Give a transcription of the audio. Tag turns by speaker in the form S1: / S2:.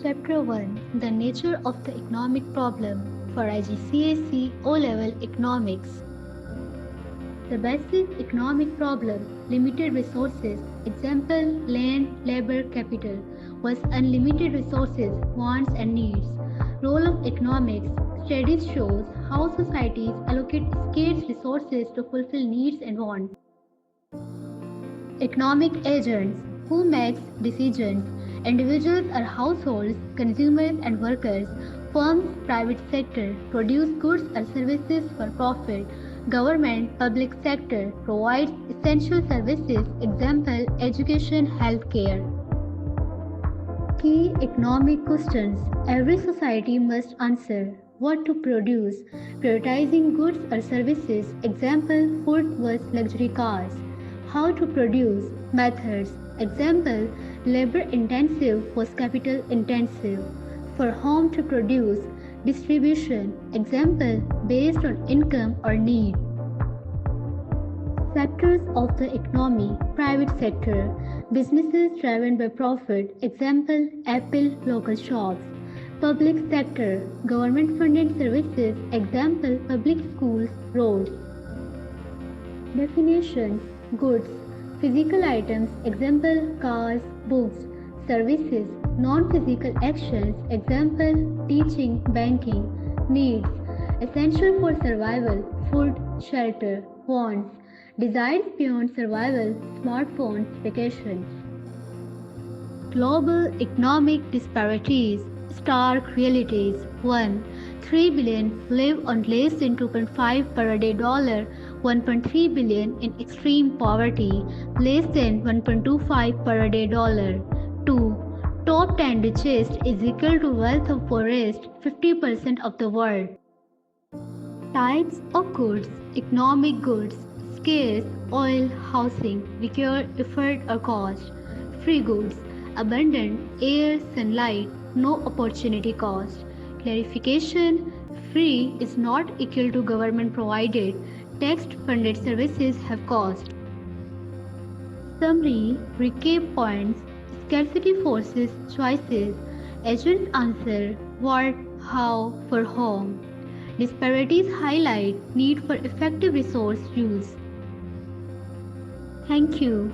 S1: Chapter 1: The Nature of the Economic Problem for IGCSE O-Level Economics. The basic economic problem, limited resources, example land, labor, capital, was unlimited resources, wants and needs. Role of economics, studies shows how societies allocate scarce resources to fulfill needs and wants. Economic agents, who makes decisions, individuals or households, consumers and workers, firms, private sector, produce goods or services for profit, government, public sector, provides essential services, example, education, healthcare. Key economic questions every society must answer. What to produce? Prioritizing goods or services, example, food versus luxury cars. How to produce? Methods, example, labor intensive versus capital intensive. For whom to produce? Distribution, example, based on income or need. Sectors of the economy, private sector, businesses driven by profit, example, Apple local shops. Public sector, government funded services, example, public schools, roads. Definitions, goods, physical items, example, cars, books, services, non-physical actions, example, teaching, banking, needs, essential for survival, food, shelter, wants, desires beyond survival, smartphones, vacations. Global economic disparities, stark realities. 1. 3 billion live on less than 2.5 per day dollar, 1.3 billion in extreme poverty, less than 1.25 per day dollar. 2. Top 10 richest is equal to wealth of poorest 50% of the world. Types of goods, economic goods, scarce, oil, housing, require effort or cost. Free goods, abundant, air, sunlight, no opportunity cost. Clarification, free is not equal to government provided, tax funded services have cost. Summary, recap points, scarcity forces choices, agents answer what, how, for whom. Disparities highlight need for effective resource use. Thank you.